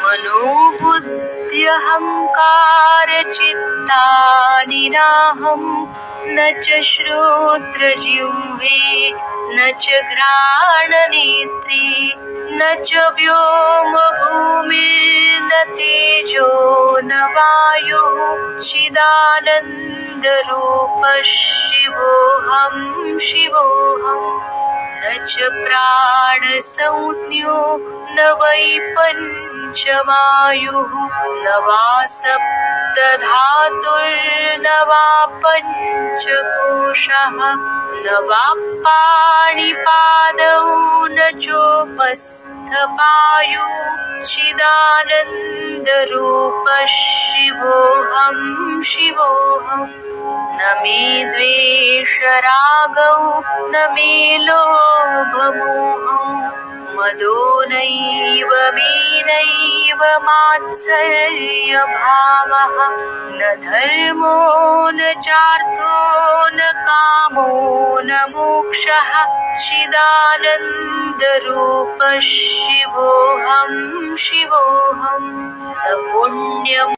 मनोबुद्ध्यहङ्कारचित्तानि नाहं न च श्रोत्रजिह्वे न च घ्राणनेत्रे न च व्योमभूमिर्न तेजो न वायुः चिदानन्दरूपः शिवोऽहं शिवोऽहम् न च प्राणसंज्ञो न वै पञ्चवायुः न वा सप्तधातुर्न वा पञ्चकोशः न वा पाणिपादौ न चोपस्थपायुः चिदानन्दरूपः शिवोऽहं शिवोऽहम् न मे द्वेषरागौ न मे लोभमोहौ मदो नैव मेनैव मात्सर्यभावः न धर्मो न चार्थो न कामो न मोक्षः चिदानन्दरूपः शिवोऽहं शिवोऽहम् न पुण्यं